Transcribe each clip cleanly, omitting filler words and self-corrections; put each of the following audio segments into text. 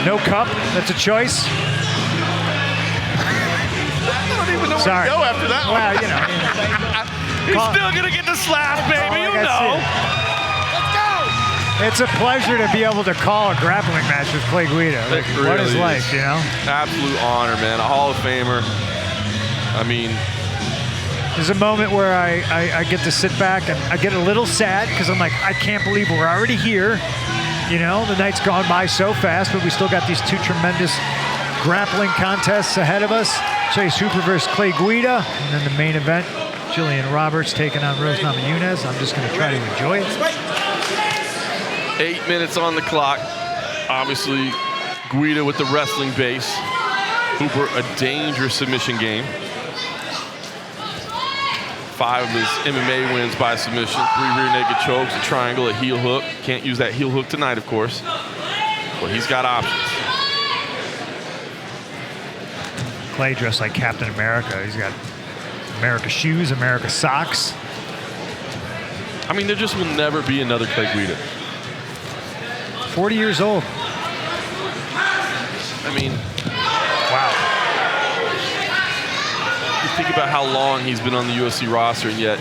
No cup. That's a choice. I don't even know where to go after that one. Well, you know. He's still going to get the slap, baby. You know. Let's go! It's a pleasure to be able to call a grappling match with Clay Guida. Like, It really what is life, you know? Absolute honor, man. A Hall of Famer. I mean, there's a moment where I get to sit back and I get a little sad because I'm like, I can't believe we're already here. You know, the night's gone by so fast, but we still got these two tremendous grappling contests ahead of us. Chase Hooper versus Clay Guida, and then the main event, Jillian Roberts taking on Rose Namajunas. I'm just going to try to enjoy it. 8 minutes on the clock. Obviously, Guida with the wrestling base. Hooper, a dangerous submission game. 5 of his MMA wins by submission. 3 rear naked chokes, a triangle, a heel hook. Can't use that heel hook tonight, of course. But he's got options. Clay dressed like Captain America. He's got America shoes, America socks. I mean, there just will never be another Clay Guida. 40 years old. I mean, wow. You think about how long he's been on the UFC roster, and yet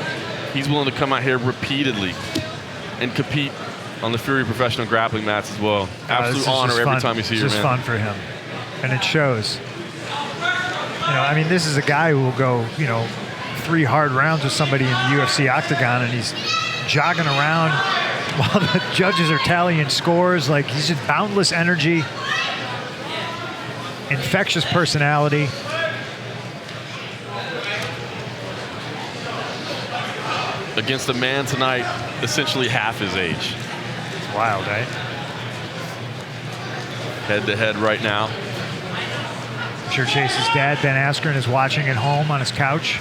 he's willing to come out here repeatedly and compete on the Fury professional grappling mats as well. Absolute honor every time you see her, man. It's just fun for him, and it shows. You know, I mean, this is a guy who will go, you know, 3 hard rounds with somebody in the UFC octagon, and he's jogging around while the judges are tallying scores. Like, he's just boundless energy, infectious personality. Against a man tonight, essentially half his age. It's wild, right? Head to head right now. I'm sure Chase's dad, Ben Askren, is watching at home on his couch.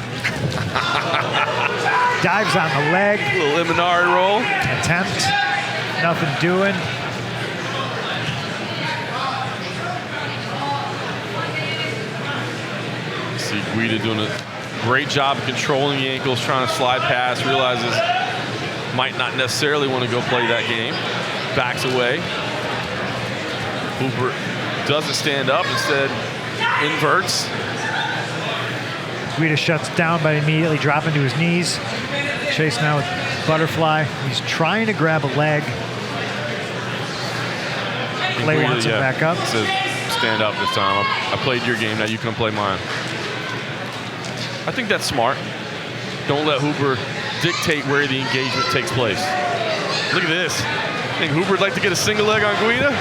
Dives on the leg. A little Imanari roll. Attempt. Nothing doing. See Guida doing a great job of controlling the ankles, trying to slide past, realizes might not necessarily want to go play that game. Backs away. Hooper doesn't stand up, instead inverts. Guida shuts down by immediately dropping to his knees. Chase now with butterfly. He's trying to grab a leg. Clay wants him back up. Says, stand up this time. I played your game, now you can play mine. I think that's smart. Don't let Hooper dictate where the engagement takes place. Look at this. I think Hooper would like to get a single leg on Guida.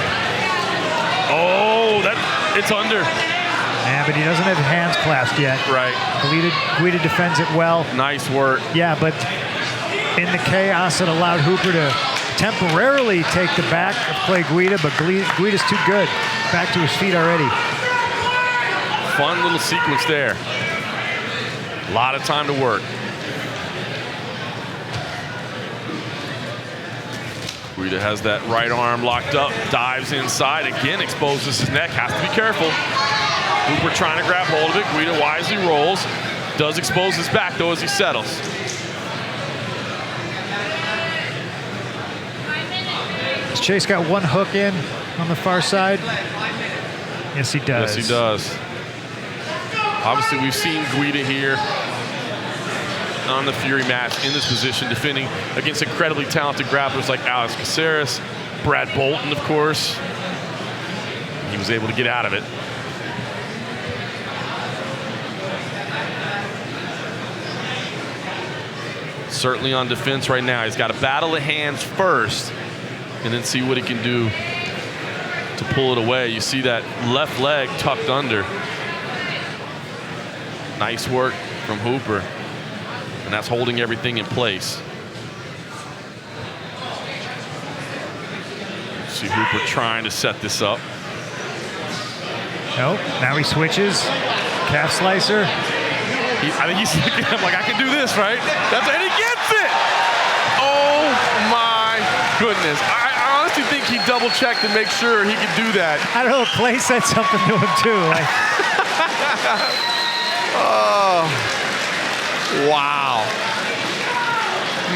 Oh, it's under. Yeah, but he doesn't have hands clasped yet. Right. Guida defends it well. Nice work. Yeah, but in the chaos, it allowed Hooper to temporarily take the back of Clay Guida, but Guida's too good. Back to his feet already. Fun little sequence there. A lot of time to work. Guida has that right arm locked up, dives inside, again exposes his neck, has to be careful. Hooper trying to grab hold of it, Guida wisely rolls, does expose his back though as he settles. Has Chase got one hook in on the far side? Yes, he does. Yes, he does. Obviously, we've seen Guida here on the Fury match in this position, defending against incredibly talented grapplers like Alex Caceres, Brad Bolton, of course. He was able to get out of it. Certainly on defense right now. He's got to battle the hands first and then see what he can do to pull it away. You see that left leg tucked under. Nice work from Hooper. And that's holding everything in place. See Hooper trying to set this up. Nope, now he switches. Calf slicer. I think he's looking at him like, I can do this, right? And he gets it! Oh my goodness. I honestly think he double checked to make sure he could do that. I don't know, Clay said something to him too. Like. Oh, wow.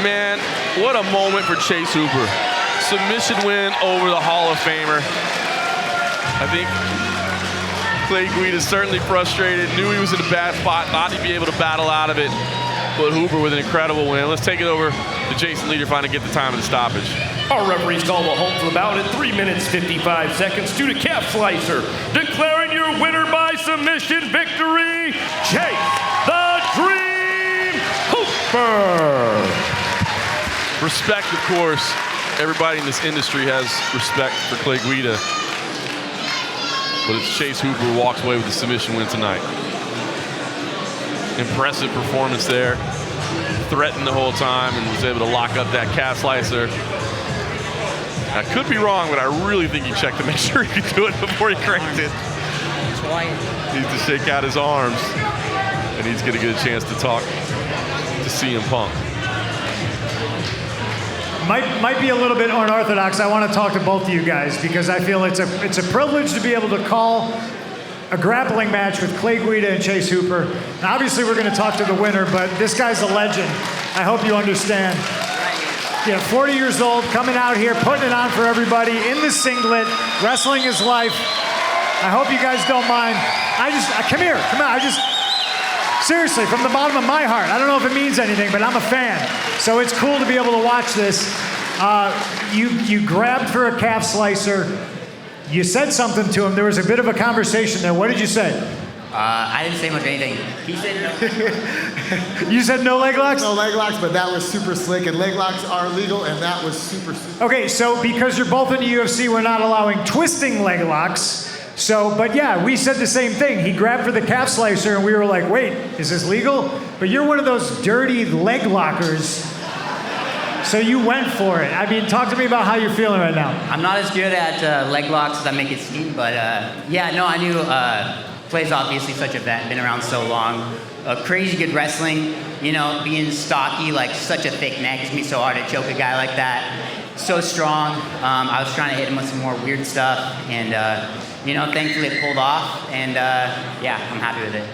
Man, what a moment for Chase Hooper. Submission win over the Hall of Famer. I think Clay Guida is certainly frustrated, knew he was in a bad spot, thought he'd be able to battle out of it, but Hooper with an incredible win. Let's take it over to Jason Liederfine to get the time of the stoppage. Our referees call a halt to the bout at 3 minutes 55 seconds due to calf slicer. Declaring your winner by submission victory, Chase the Dream Hooper. Respect, of course. Everybody in this industry has respect for Clay Guida. But it's Chase Hooper who walks away with the submission win tonight. Impressive performance there. Threatened the whole time and was able to lock up that calf slicer. I could be wrong, but I really think he checked to make sure he could do it before he cranked it. He needs to shake out his arms, and he's going to get a chance to talk to CM Punk. Might be a little bit unorthodox. I want to talk to both of you guys because I feel it's a privilege to be able to call a grappling match with Clay Guida and Chase Hooper. Now, obviously, we're going to talk to the winner, but this guy's a legend. I hope you understand. 40 years old, coming out here, putting it on for everybody in the singlet. Wrestling is life. I hope you guys don't mind. Come here. Seriously, from the bottom of my heart. I don't know if it means anything, but I'm a fan. So it's cool to be able to watch this. You grabbed for a calf slicer. You said something to him. There was a bit of a conversation there. What did you say? I didn't say much of anything. He said no. You said no leg locks? No leg locks, but that was super slick, and leg locks are legal, and that was super. Okay, so because you're both in the UFC, we're not allowing twisting leg locks. So, but yeah, we said the same thing. He grabbed for the calf slicer, and we were like, wait, is this legal? But you're one of those dirty leg lockers, so you went for it. I mean, talk to me about how you're feeling right now. I'm not as good at leg locks as I make it seem, but yeah, no, I knew Clay's obviously such a vet, been around so long. Crazy good wrestling, being stocky, like such a thick neck. It's me so hard to choke a guy like that. So strong. I was trying to hit him with some more weird stuff, and thankfully it pulled off, and yeah, I'm happy with it.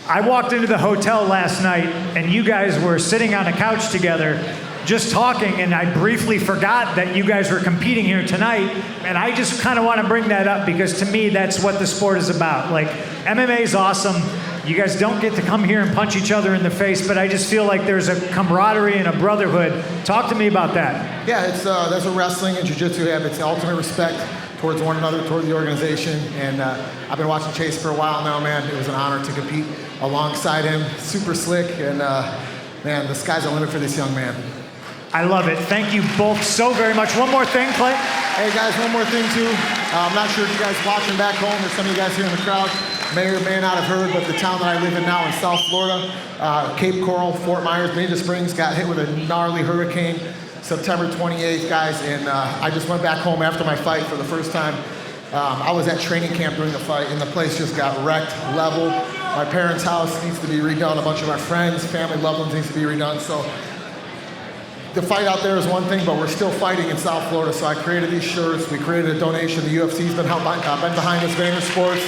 I walked into the hotel last night, and you guys were sitting on a couch together, just talking, and I briefly forgot that you guys were competing here tonight, and I just kind of want to bring that up because to me, that's what the sport is about. Like, MMA is awesome. You guys don't get to come here and punch each other in the face, but I just feel like there's a camaraderie and a brotherhood. Talk to me about that. Yeah, that's what wrestling and jiu-jitsu have. It's ultimate respect towards one another, towards the organization, and I've been watching Chase for a while now, man. It was an honor to compete alongside him. Super slick, and man, the sky's the limit for this young man. I love it. Thank you both so very much. One more thing, Clay. Hey guys, one more thing too. I'm not sure if you guys watching back home, there's some of you guys here in the crowd may or may not have heard, but the town that I live in now in South Florida, Cape Coral, Fort Myers, Bonita Springs, got hit with a gnarly hurricane September 28th, guys, and I just went back home after my fight for the first time. I was at training camp during the fight, and the place just got wrecked, leveled. My parents' house needs to be redone. A bunch of our friends, family, loved ones needs to be redone. So the fight out there is one thing, but we're still fighting in South Florida. So I created these shirts. We created a donation. The UFC's been behind us, Vayner Sports.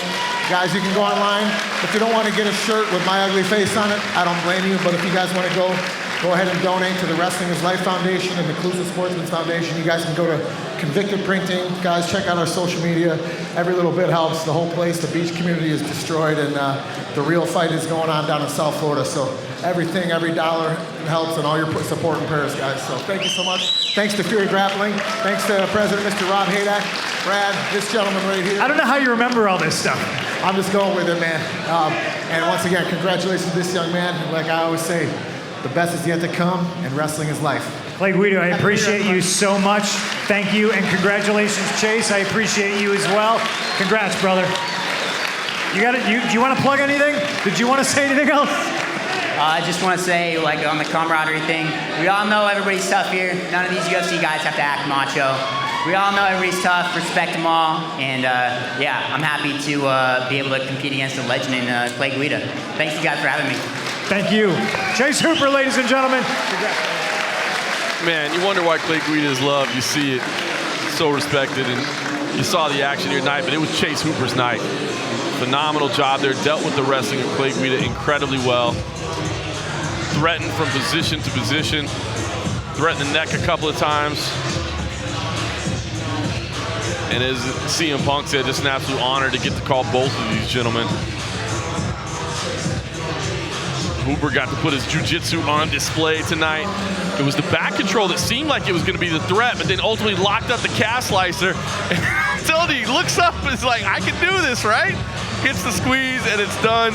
Guys, you can go online. If you don't want to get a shirt with my ugly face on it, I don't blame you. But if you guys want to go ahead and donate to the Wrestling is Life Foundation and the Inclusive Sportsman's Foundation. You guys can go to Convicted Printing. Guys, check out our social media. Every little bit helps. The whole place, the beach community is destroyed, and the real fight is going on down in South Florida. So everything, every dollar helps, and all your support and prayers, guys. So thank you so much. Thanks to Fury Grappling. Thanks to President Mr. Rob Haydak. Brad, this gentleman right here. I don't know how you remember all this stuff. I'm just going with it, man. And once again, congratulations to this young man. Like I always say, the best is yet to come, and wrestling is life. Clay Guida, I appreciate you so much. Thank you, and congratulations, Chase. I appreciate you as well. Congrats, brother. You got it. Do you want to plug anything? Did you want to say anything else? I just want to say, like, on the camaraderie thing, we all know everybody's tough here. None of these UFC guys have to act macho. We all know everybody's tough, respect them all, and yeah, I'm happy to be able to compete against a legend in Clay Guida. Thanks you guys for having me. Thank you. Chase Hooper, ladies and gentlemen. Man, you wonder why Clay Guida is loved. You see it, so respected, and you saw the action here tonight, but it was Chase Hooper's night. Phenomenal job there, dealt with the wrestling of Clay Guida incredibly well. Threatened from position to position, threatened the neck a couple of times. And as CM Punk said, just an absolute honor to get to call both of these gentlemen. Hooper got to put his jiu-jitsu on display tonight. It was the back control that seemed like it was going to be the threat, but then ultimately locked up the calf slicer. And Tony looks up and is like, I can do this, right? Hits the squeeze, and it's done.